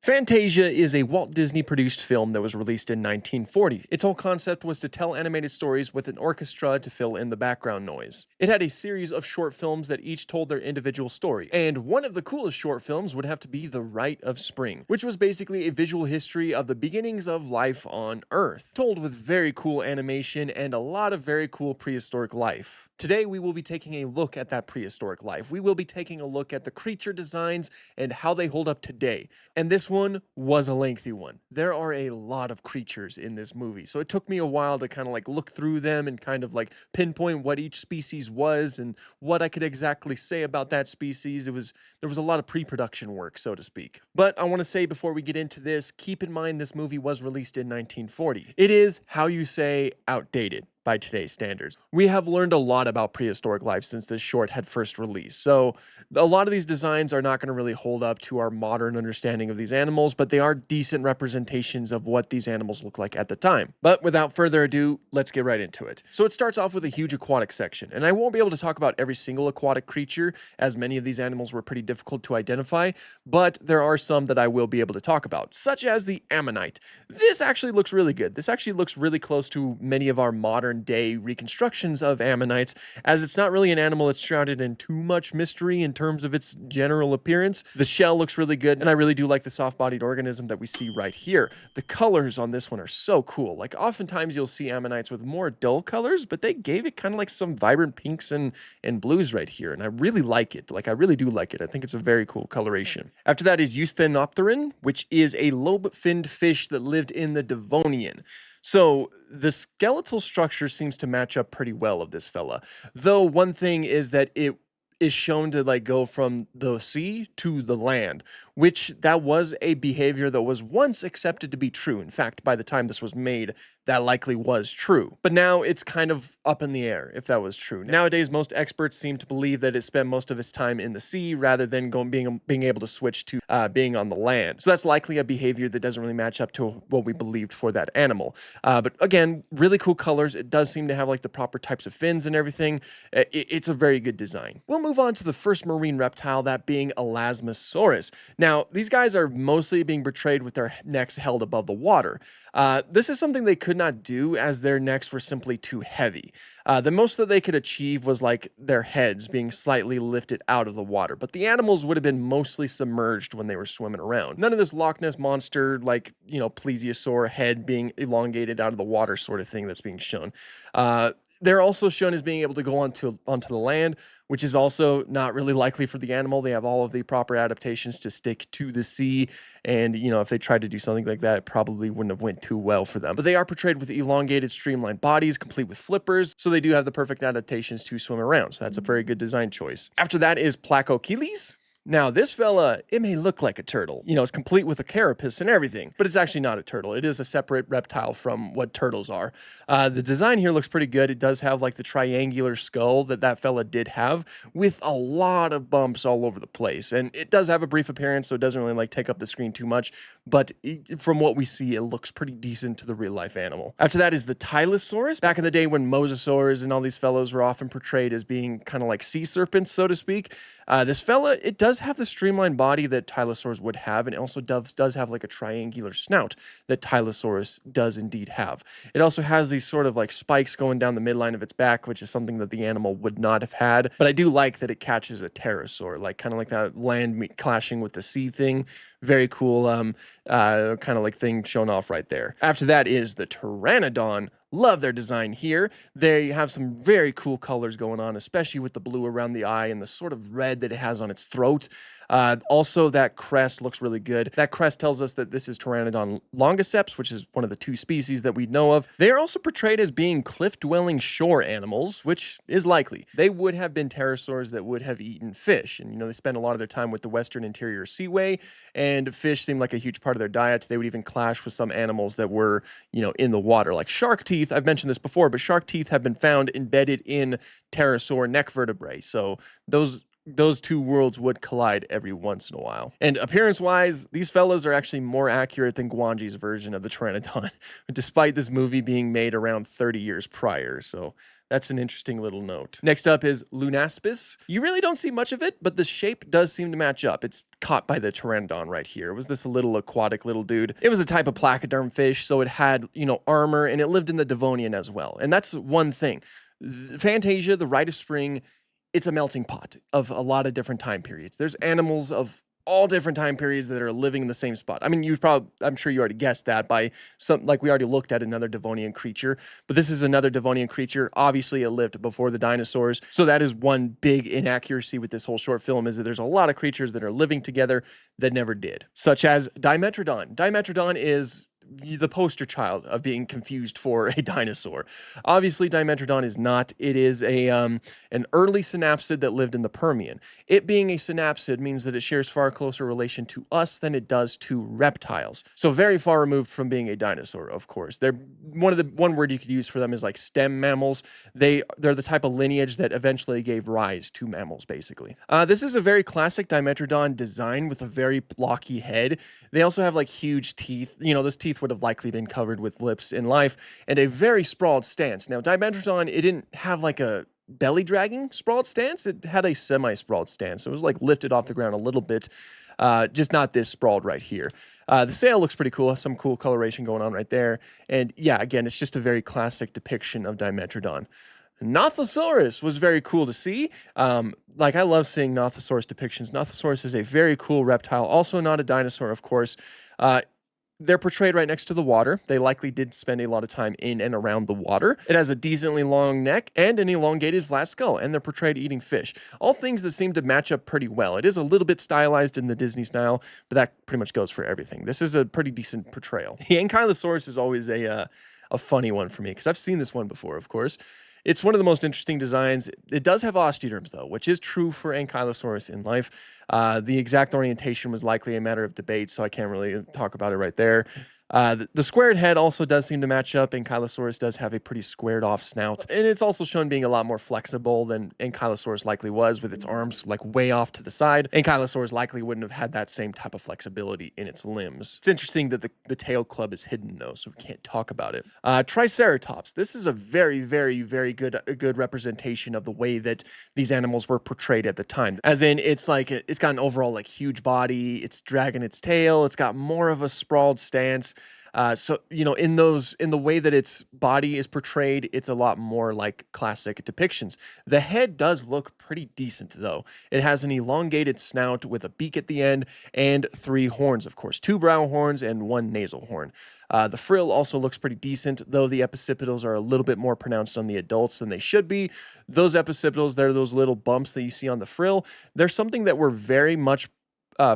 Fantasia is a Walt Disney produced film that was released in 1940. Its whole concept was to tell animated stories with an orchestra to fill in the background noise. It had a series of short films that each told their individual story, and one of the coolest short films would have to be The Rite of Spring, which was basically a visual history of the beginnings of life on Earth, told with very cool animation and a lot of very cool prehistoric life. Today we will be taking a look at that prehistoric life. We will be taking a look at the creature designs and how they hold up today. And this one was a lengthy one. There are a lot of creatures in this movie, so it took me a while to kind of like look through them and kind of like pinpoint what each species was and what I could exactly say about that species. There was a lot of pre-production work, so to speak. But I want to say before we get into this, keep in mind this movie was released in 1940. It is, how you say, outdated by today's standards. We have learned a lot about prehistoric life since this short had first released, so a lot of these designs are not going to really hold up to our modern understanding of these animals, but they are decent representations of what these animals look like at the time. But without further ado, let's get right into it. So it starts off with a huge aquatic section, and I won't be able to talk about every single aquatic creature, as many of these animals were pretty difficult to identify, but there are some that I will be able to talk about, such as the ammonite. This actually looks really good. This actually looks really close to many of our modern day reconstructions of ammonites, as it's not really an animal that's shrouded in too much mystery in terms of its general appearance. The shell looks really good, and I really do like the soft-bodied organism that we see right here. The colors on this one are so cool. Like, oftentimes you'll see ammonites with more dull colors, but they gave it kind of like some vibrant pinks and blues right here, and I really like it. Like, I really do like it. I think it's a very cool coloration. After that is Eusthenopteran, which is a lobe-finned fish that lived in the Devonian. So the skeletal structure seems to match up pretty well of this fella. Though one thing is that it is shown to like go from the sea to the land, which that was a behavior that was once accepted to be true. In fact, by the time this was made, that likely was true. But now it's kind of up in the air if that was true. Nowadays, most experts seem to believe that it spent most of its time in the sea rather than being able to switch to being on the land. So that's likely a behavior that doesn't really match up to what we believed for that animal. But again, really cool colors. It does seem to have like the proper types of fins and everything. It's a very good design. We'll move on to the first marine reptile, that being Elasmosaurus. Now, these guys are mostly being portrayed with their necks held above the water. This is something they could not do, as their necks were simply too heavy. The most that they could achieve was like their heads being slightly lifted out of the water, but the animals would have been mostly submerged when they were swimming around. None of this Loch Ness monster, like, you know, plesiosaur head being elongated out of the water sort of thing that's being shown. They're also shown as being able to go onto the land, which is also not really likely for the animal. They have all of the proper adaptations to stick to the sea, and, you know, if they tried to do something like that, it probably wouldn't have went too well for them. But they are portrayed with elongated, streamlined bodies, complete with flippers, so they do have the perfect adaptations to swim around, so that's a very good design choice. After that is Placocheles. Now, this fella, it may look like a turtle. You know, it's complete with a carapace and everything, but it's actually not a turtle. It is a separate reptile from what turtles are. The design here looks pretty good. It does have like the triangular skull that fella did have, with a lot of bumps all over the place. And it does have a brief appearance, so it doesn't really like take up the screen too much, but from what we see, it looks pretty decent to the real life animal. After that is the Tylosaurus. Back in the day when mosasaurs and all these fellows were often portrayed as being kind of like sea serpents, so to speak, this fella, it does have the streamlined body that Tylosaurus would have, and it also does have like a triangular snout that Tylosaurus does indeed have. It also has these sort of like spikes going down the midline of its back, which is something that the animal would not have had. But I do like that it catches a pterosaur, like kind of like that land meat clashing with the sea thing. Very cool kind of like thing shown off right there. After that is the Pteranodon. Love their design here. They have some very cool colors going on, especially with the blue around the eye and the sort of red that it has on its throat. Also, that crest looks really good. That crest tells us that this is Pteranodon longiceps, which is one of the two species that we know of. They are also portrayed as being cliff-dwelling shore animals, which is likely. They would have been pterosaurs that would have eaten fish, and, you know, they spend a lot of their time with the western interior seaway, and fish seem like a huge part of their diet. They would even clash with some animals that were, you know, in the water, like shark teeth. I've mentioned this before, but shark teeth have been found embedded in pterosaur neck vertebrae, so those those two worlds would collide every once in a while. And appearance-wise, these fellas are actually more accurate than Guanji's version of the Pteranodon, despite this movie being made around 30 years prior. So that's an interesting little note. Next up is Lunaspis. You really don't see much of it, but the shape does seem to match up. It's caught by the Pteranodon right here. It was this little aquatic little dude. It was a type of placoderm fish, so it had, armor, and it lived in the Devonian as well. And that's one thing. Fantasia, the Rite of Spring, it's a melting pot of a lot of different time periods. There's animals of all different time periods that are living in the same spot. I mean, I'm sure you already guessed that by like we already looked at another Devonian creature, but this is another Devonian creature. Obviously, it lived before the dinosaurs. So that is one big inaccuracy with this whole short film, is that there's a lot of creatures that are living together that never did, such as Dimetrodon. Dimetrodon is the poster child of being confused for a dinosaur. Obviously, Dimetrodon is not. It is an early synapsid that lived in the Permian. It being a synapsid means that it shares far closer relation to us than it does to reptiles. So very far removed from being a dinosaur, of course. They're one word you could use for them is like stem mammals. They're the type of lineage that eventually gave rise to mammals, basically. This is a very classic Dimetrodon design with a very blocky head. They also have like huge teeth. Those teeth would have likely been covered with lips in life, and a very sprawled stance. Now, Dimetrodon, it didn't have like a belly dragging sprawled stance. It had a semi-sprawled stance. It was like lifted off the ground a little bit, just not this sprawled right here. The sail looks pretty cool. Some cool coloration going on right there. And yeah, again, it's just a very classic depiction of Dimetrodon. Nothosaurus was very cool to see. I love seeing Nothosaurus depictions. Nothosaurus is a very cool reptile, also not a dinosaur, of course. They're portrayed right next to the water. They likely did spend a lot of time in and around the water. It has a decently long neck and an elongated flat skull, and they're portrayed eating fish. All things that seem to match up pretty well. It is a little bit stylized in the Disney style, but that pretty much goes for everything. This is a pretty decent portrayal. The Ankylosaurus is always a funny one for me, because I've seen this one before, of course. It's one of the most interesting designs. It does have osteoderms, though, which is true for Ankylosaurus in life. The exact orientation was likely a matter of debate, so I can't really talk about it right there. The squared head also does seem to match up. Ankylosaurus does have a pretty squared off snout, and it's also shown being a lot more flexible than Ankylosaurus likely was, with its arms like way off to the side. Ankylosaurus likely wouldn't have had that same type of flexibility in its limbs. It's interesting that the tail club is hidden though, so we can't talk about it. Triceratops. This is a very, very, very good representation of the way that these animals were portrayed at the time. As in, it's got an overall like huge body. It's dragging its tail. It's got more of a sprawled stance. In the way that its body is portrayed, it's a lot more like classic depictions. The head does look pretty decent, though. It has an elongated snout with a beak at the end and 3 horns, of course, 2 brow horns and 1 nasal horn. The frill also looks pretty decent, though the epiccipitals are a little bit more pronounced on the adults than they should be. Those epiccipitals, they're those little bumps that you see on the frill. They're something that were very much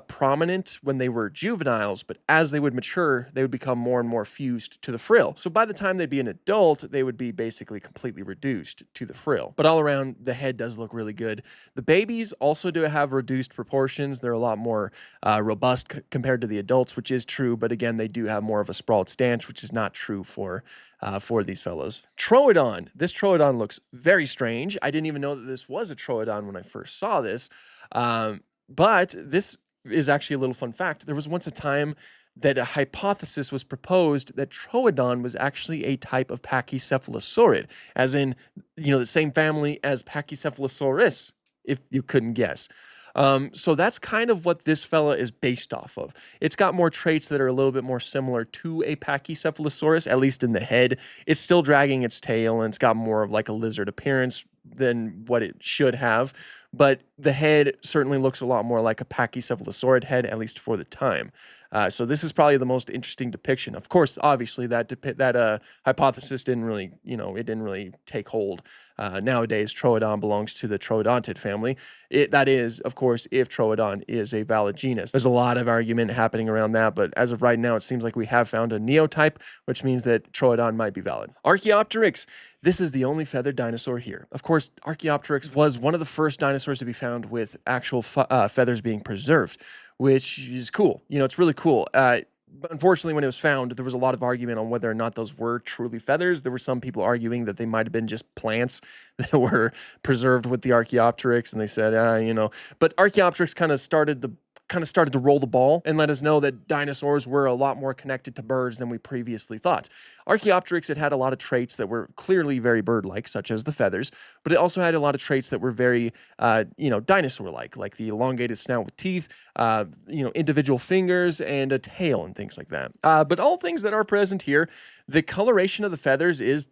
prominent when they were juveniles, but as they would mature, they would become more and more fused to the frill. So by the time they'd be an adult, they would be basically completely reduced to the frill. But all around, the head does look really good. The babies also do have reduced proportions. They're a lot more robust compared to the adults, which is true, but again, they do have more of a sprawled stance, which is not true for these fellas. Troodon. This Troodon looks very strange. I didn't even know that this was a Troodon when I first saw this, but this is actually a little fun fact. There was once a time that a hypothesis was proposed that Troodon was actually a type of Pachycephalosaurid, as in, the same family as Pachycephalosaurus, if you couldn't guess. So that's kind of what this fella is based off of. It's got more traits that are a little bit more similar to a Pachycephalosaurus, at least in the head. It's still dragging its tail, and it's got more of like a lizard appearance than what it should have. But the head certainly looks a lot more like a Pachycephalosaurid head, at least for the time. So this is probably the most interesting depiction. Of course, obviously, that hypothesis didn't really, it didn't really take hold. Nowadays, Troodon belongs to the Troodontid family. That is, of course, if Troodon is a valid genus. There's a lot of argument happening around that, but as of right now, it seems like we have found a neotype, which means that Troodon might be valid. Archaeopteryx. This is the only feathered dinosaur here. Of course, Archaeopteryx was one of the first dinosaurs to be found with actual feathers being preserved, which is cool. It's really cool. But unfortunately, when it was found, there was a lot of argument on whether or not those were truly feathers. There were some people arguing that they might have been just plants that were preserved with the Archaeopteryx, and they said, But Archaeopteryx kind of started to roll the ball and let us know that dinosaurs were a lot more connected to birds than we previously thought. Archaeopteryx had a lot of traits that were clearly very bird-like, such as the feathers, but it also had a lot of traits that were very, dinosaur-like, like the elongated snout with teeth, individual fingers, and a tail and things like that. But all things that are present here, the coloration of the feathers is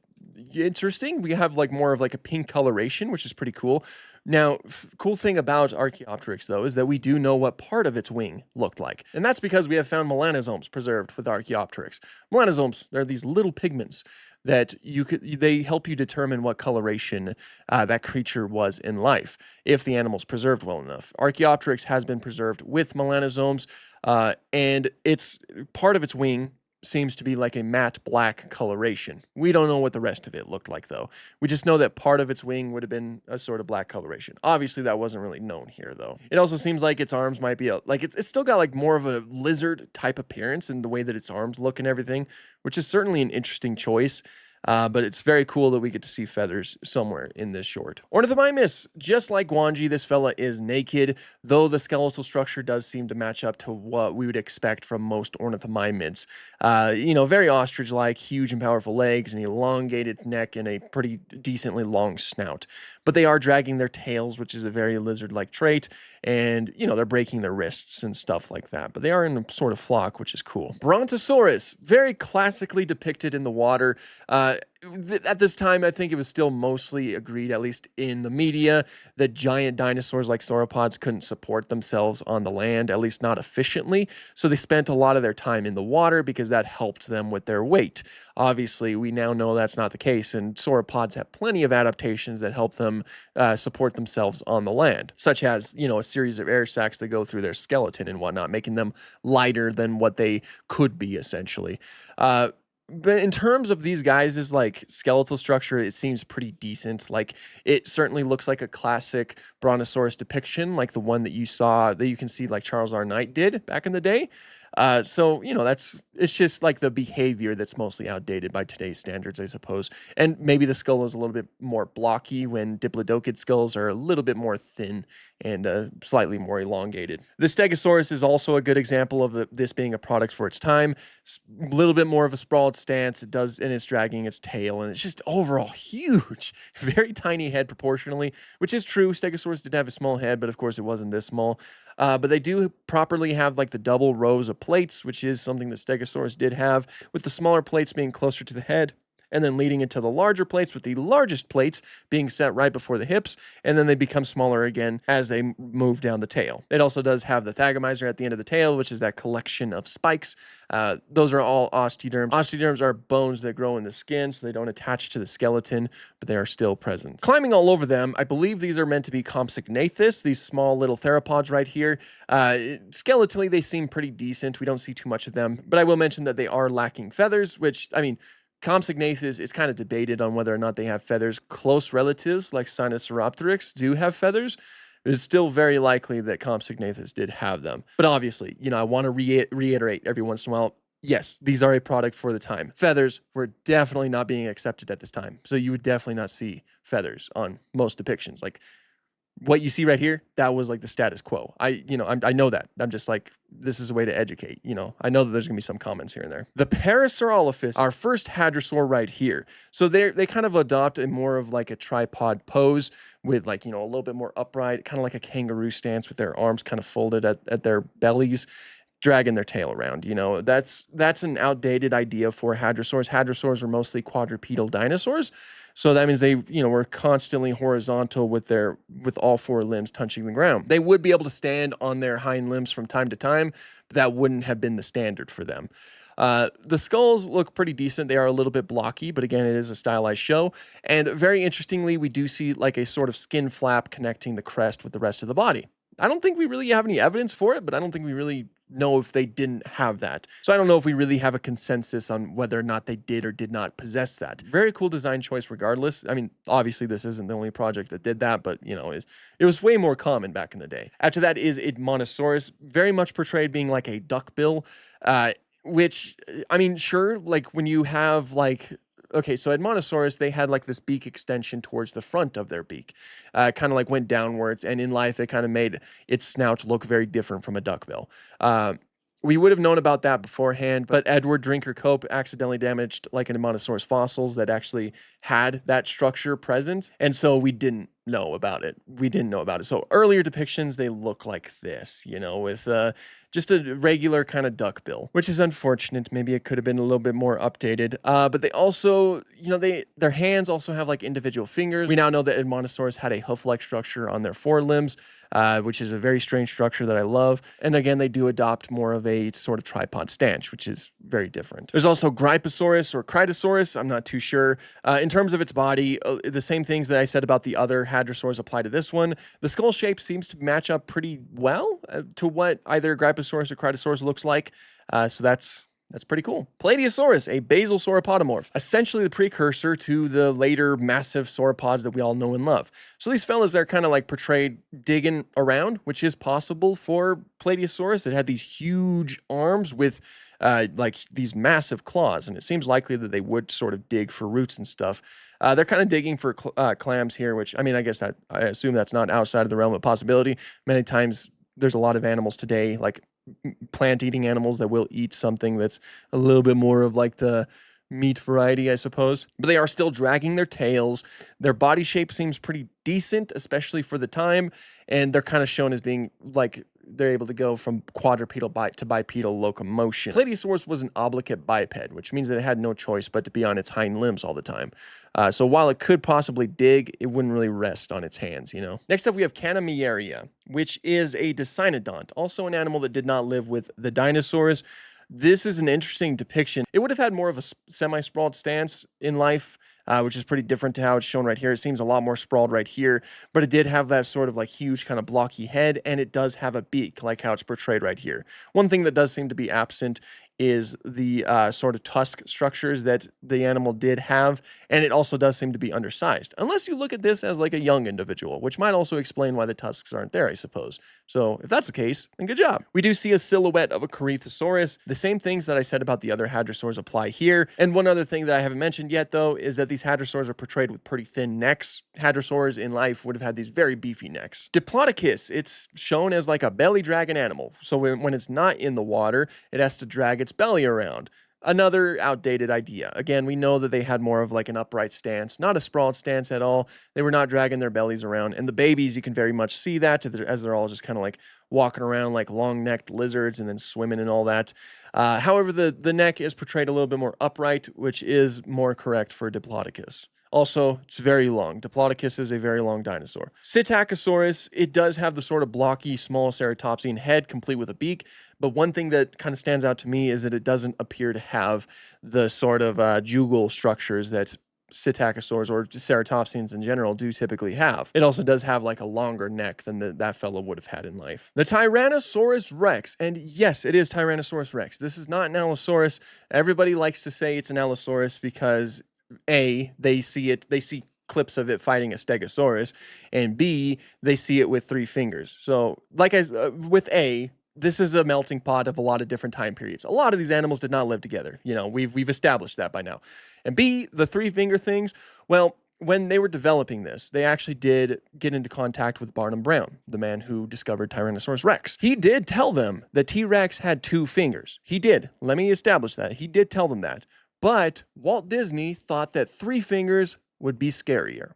interesting. We have like more of like a pink coloration, which is pretty cool. Now, cool thing about Archaeopteryx, though, is that we do know what part of its wing looked like. And that's because we have found melanosomes preserved with Archaeopteryx. Melanosomes are these little pigments that they help you determine what coloration that creature was in life, if the animal's preserved well enough. Archaeopteryx has been preserved with melanosomes, and it's part of its wing seems to be like a matte black coloration. We don't know what the rest of it looked like, though. We just know that part of its wing would have been a sort of black coloration. Obviously, that wasn't really known here, though. It also seems like its arms might be it's still got like more of a lizard type appearance in the way that its arms look and everything, which is certainly an interesting choice. But it's very cool that we get to see feathers somewhere in this short. Ornithomimus, just like Guanji, this fella is naked, though the skeletal structure does seem to match up to what we would expect from most ornithomimids. Very ostrich-like, huge and powerful legs, an elongated neck, and a pretty decently long snout. But they are dragging their tails, which is a very lizard-like trait, and, they're breaking their wrists and stuff like that. But they are in a sort of flock, which is cool. Brontosaurus, very classically depicted in the water. At this time, I think it was still mostly agreed, at least in the media, that giant dinosaurs like sauropods couldn't support themselves on the land, at least not efficiently. So they spent a lot of their time in the water because that helped them with their weight. Obviously, we now know that's not the case, and sauropods have plenty of adaptations that help them support themselves on the land, such as, a series of air sacs that go through their skeleton and whatnot, making them lighter than what they could be, essentially. But in terms of these guys' like skeletal structure, it seems pretty decent. Like, it certainly looks like a classic Brontosaurus depiction, like the one that you can see like Charles R. Knight did back in the day. It's just like the behavior that's mostly outdated by today's standards, I suppose. And maybe the skull is a little bit more blocky when diplodocid skulls are a little bit more thin and slightly more elongated. The Stegosaurus is also a good example of this being a product for its time. A little bit more of a sprawled stance. And it's dragging its tail, and it's just overall huge. Very tiny head proportionally, which is true. Stegosaurus did have a small head, but of course it wasn't this small. But they do properly have like the double rows of plates, which is something that Stegosaurus did have, with the smaller plates being closer to the head, and then leading into the larger plates, with the largest plates being set right before the hips, and then they become smaller again as they move down the tail. It also does have the thagomizer at the end of the tail, which is that collection of spikes. Those are all osteoderms. Osteoderms are bones that grow in the skin, so they don't attach to the skeleton, but they are still present. Climbing all over them, I believe these are meant to be Compsognathus, these small little theropods right here. Skeletally, they seem pretty decent. We don't see too much of them, but I will mention that they are lacking feathers, which, Compsognathus is kind of debated on whether or not they have feathers. Close relatives like Sinosauropteryx do have feathers. It's still very likely that Compsognathus did have them. But obviously, I want to reiterate every once in a while, yes, these are a product for the time. Feathers were definitely not being accepted at this time. So you would definitely not see feathers on most depictions. Like, what you see right here, that was like the status quo. I know that. I'm just like, this is a way to educate. I know that there's gonna be some comments here and there. The Parasaurolophus, our first hadrosaur right here. So they kind of adopt a more of like a tripod pose with like, a little bit more upright, kind of like a kangaroo stance with their arms kind of folded at their bellies, dragging their tail around. That's an outdated idea for hadrosaurs. Hadrosaurs were mostly quadrupedal dinosaurs. So that means they, were constantly horizontal with all four limbs touching the ground. They would be able to stand on their hind limbs from time to time, but that wouldn't have been the standard for them. The skulls look pretty decent. They are a little bit blocky, but again, it is a stylized show. And very interestingly, we do see like a sort of skin flap connecting the crest with the rest of the body. I don't think we really have any evidence for it, but I don't think we really know if they didn't have that. So I don't know if we really have a consensus on whether or not they did or did not possess that. Very cool design choice regardless. Obviously this isn't the only project that did that, but it was way more common back in the day. After that is Edmontosaurus, very much portrayed being like a duckbill. which, I mean, sure, like when you have like, okay, so at Monosaurus, they had like this beak extension towards the front of their beak, kind of like went downwards. And in life, it kind of made its snout look very different from a duckbill. We would have known about that beforehand, but Edward Drinker Cope accidentally damaged like an Monosaurus fossils that actually had that structure present. And so we didn't know about it. We didn't know about it. So earlier depictions, they look like this, you know, with just a regular kind of duckbill, which is unfortunate. Maybe it could have been a little bit more updated. But they also, you know, their hands also have like individual fingers. We now know that Edmontosaurus had a hoof-like structure on their forelimbs, which is a very strange structure that I love. And again, they do adopt more of a sort of tripod stance, which is very different. There's also Gryposaurus or Critosaurus. I'm not too sure. In terms of its body, the same things that I said about the other hadrosaurs apply to this one. The skull shape seems to match up pretty well to what either Gryposaurus or Critosaurus looks like. So that's pretty cool. Plateosaurus, a basal sauropodomorph, essentially the precursor to the later massive sauropods that we all know and love. So these fellas are kind of like portrayed digging around, which is possible for Plateosaurus. It had these huge arms with like these massive claws, and it seems likely that they would sort of dig for roots and stuff. They're kind of digging for clams here, which, I mean, I guess I assume that's not outside of the realm of possibility. Many times there's a lot of animals today, like plant-eating animals, that will eat something that's a little bit more of like the meat variety, I suppose. But they are still dragging their tails. Their body shape seems pretty decent, especially for the time. And they're kind of shown as being like they're able to go from quadrupedal to bipedal locomotion. Plateosaurus was an obligate biped, which means that it had no choice but to be on its hind limbs all the time. So while it could possibly dig, it wouldn't really rest on its hands, you know? Next up, we have Canamieria, which is a dicynodont, also an animal that did not live with the dinosaurs. This is an interesting depiction. It would have had more of a semi-sprawled stance in life, which is pretty different to how it's shown right here. It seems a lot more sprawled right here, but it did have that sort of like huge kind of blocky head, and it does have a beak, like how it's portrayed right here. One thing that does seem to be absent is the sort of tusk structures that the animal did have, and it also does seem to be undersized, unless you look at this as like a young individual, which might also explain why the tusks aren't there, I suppose. So if that's the case, then good job. We do see a silhouette of a Corythosaurus. The same things that I said about the other hadrosaurs apply here, and one other thing that I haven't mentioned yet, though, is that these hadrosaurs are portrayed with pretty thin necks. Hadrosaurs in life would have had these very beefy necks. Diplodocus, it's shown as like a belly dragging animal, so when it's not in the water, it has to drag its belly around. Another outdated idea. Again, we know that they had more of like an upright stance, not a sprawled stance at all. They were not dragging their bellies around. And the babies, you can very much see that as they're all just kind of like walking around like long-necked lizards and then swimming and all that. However, the neck is portrayed a little bit more upright, which is more correct for Diplodocus. Also, it's very long. Diplodocus is a very long dinosaur. Psittacosaurus, it does have the sort of blocky, small ceratopsian head, complete with a beak. But one thing that kind of stands out to me is that it doesn't appear to have the sort of jugal structures that Psittacosaurs or ceratopsians in general do typically have. It also does have like a longer neck than that fellow would have had in life. The Tyrannosaurus Rex, and yes, it is Tyrannosaurus Rex. This is not an Allosaurus. Everybody likes to say it's an Allosaurus because A, they see clips of it fighting a Stegosaurus, and B, they see it with 3 fingers. So, like with A, this is a melting pot of a lot of different time periods. A lot of these animals did not live together. You know, we've established that by now. And B, the 3-finger things, well, when they were developing this, they actually did get into contact with Barnum Brown, the man who discovered Tyrannosaurus Rex. He did tell them that T-Rex had 2 fingers. He did. Let me establish that. He did tell them that. But Walt Disney thought that 3 fingers would be scarier.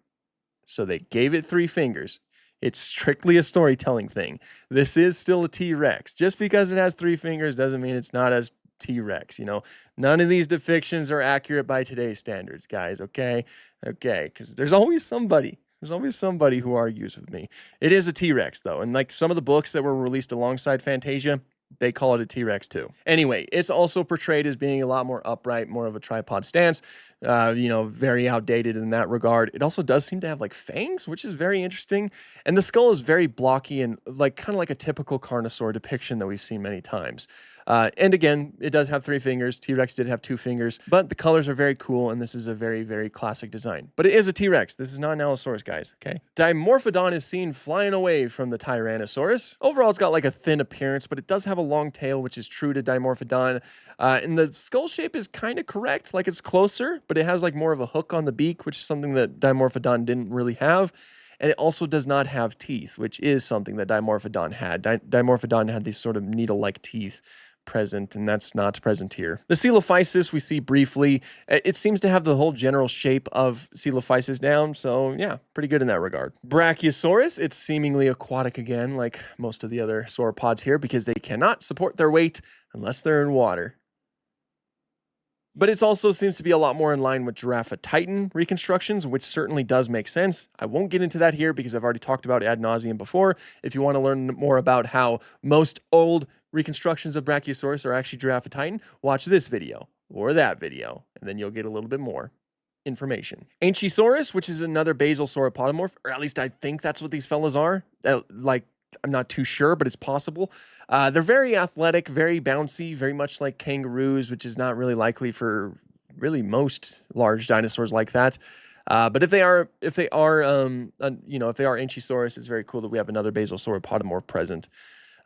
So they gave it 3 fingers. It's strictly a storytelling thing. This is still a T-Rex. Just because it has 3 fingers doesn't mean it's not a T-Rex, you know? None of these depictions are accurate by today's standards, guys, okay? Okay, because there's always somebody who argues with me. It is a T-Rex, though, and like some of the books that were released alongside Fantasia, they call it a T-Rex too. Anyway, it's also portrayed as being a lot more upright, more of a tripod stance, you know, very outdated in that regard. It also does seem to have like fangs, which is very interesting. And the skull is very blocky and like kind of like a typical carnosaur depiction that we've seen many times. And again, it does have 3 fingers. T-Rex did have 2 fingers, but the colors are very cool, and this is a very, very classic design. But it is a T-Rex. This is not an Allosaurus, guys, okay? Dimorphodon is seen flying away from the Tyrannosaurus. Overall, it's got like a thin appearance, but it does have a long tail, which is true to Dimorphodon. And the skull shape is kind of correct, like it's closer, but it has like more of a hook on the beak, which is something that Dimorphodon didn't really have. And it also does not have teeth, which is something that Dimorphodon had. Dimorphodon had these sort of needle-like teeth present, and that's not present here. The Coelophysis we see briefly. It seems to have the whole general shape of Coelophysis down, so yeah, pretty good in that regard. Brachiosaurus, it's seemingly aquatic again, like most of the other sauropods here, because they cannot support their weight unless they're in water. But it also seems to be a lot more in line with Giraffa Titan reconstructions, which certainly does make sense. I won't get into that here because I've already talked about it ad nauseum before. If you want to learn more about how most old reconstructions of Brachiosaurus are actually Giraffa Titan, watch this video or that video, and then you'll get a little bit more information. Anchisaurus, which is another basal sauropodomorph, or at least I think that's what these fellas are. I'm not too sure, but it's possible. They're very athletic, very bouncy, very much like kangaroos, which is not really likely for really most large dinosaurs like that. But if they are Anchisaurus, it's very cool that we have another basal sauropodomorph present.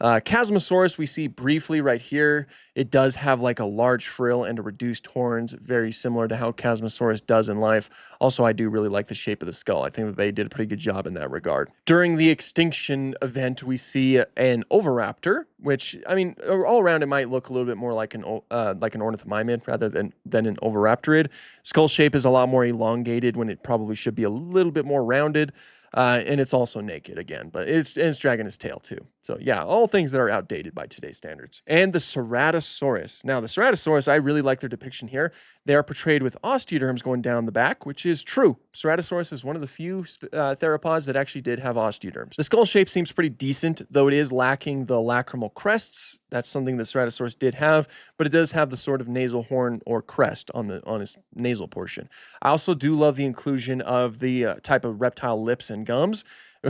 Chasmosaurus we see briefly right here. It does have like a large frill and a reduced horns, very similar to how Chasmosaurus does in life. Also, I do really like the shape of the skull. I think that they did a pretty good job in that regard. During the extinction event, we see an Oviraptor, which, I mean, all around it might look a little bit more like an ornithomimid rather than an Oviraptorid. Skull shape is a lot more elongated when it probably should be a little bit more rounded. And it's also naked again, but it's dragging its tail too. So yeah, all things that are outdated by today's standards. And the Ceratosaurus. Now the Ceratosaurus, I really like their depiction here. They are portrayed with osteoderms going down the back, which is true. Ceratosaurus is one of the few theropods that actually did have osteoderms. The skull shape seems pretty decent, though it is lacking the lacrimal crests. That's something that Ceratosaurus did have, but it does have the sort of nasal horn or crest on its nasal portion. I also do love the inclusion of the type of reptile lips and gums,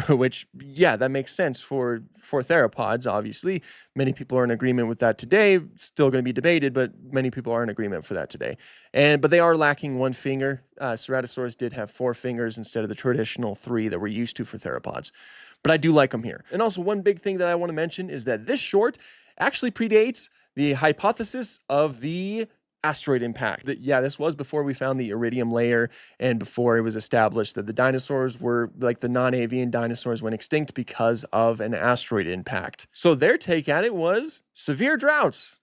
which, yeah, that makes sense for theropods, obviously. Many people are in agreement with that today. Still going to be debated, but many people are in agreement for that today. But they are lacking 1 finger. Ceratosaurus did have 4 fingers instead of the traditional 3 that we're used to for theropods. But I do like them here. And also one big thing that I want to mention is that this short actually predates the hypothesis of the asteroid impact. Yeah, this was before we found the iridium layer and before it was established that the dinosaurs were, like the non-avian dinosaurs, went extinct because of an asteroid impact. So their take at it was severe droughts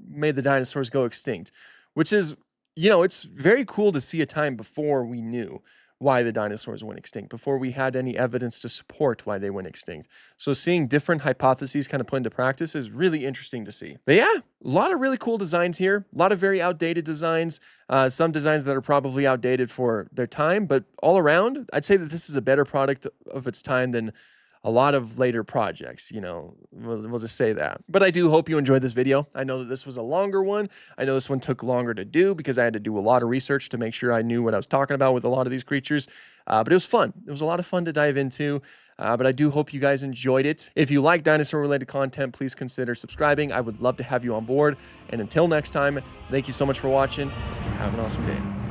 made the dinosaurs go extinct, which is, it's very cool to see a time before we knew why the dinosaurs went extinct, before we had any evidence to support why they went extinct. So seeing different hypotheses kind of put into practice is really interesting to see. But yeah, a lot of really cool designs here, a lot of very outdated designs, some designs that are probably outdated for their time, but all around, I'd say that this is a better product of its time than a lot of later projects, we'll just say that. But I do hope you enjoyed this video. I know that this was a longer one. I know this one took longer to do because I had to do a lot of research to make sure I knew what I was talking about with a lot of these creatures. But it was fun. It was a lot of fun to dive into. But I do hope you guys enjoyed it. If you like dinosaur-related content, please consider subscribing. I would love to have you on board. And until next time, thank you so much for watching. Have an awesome day.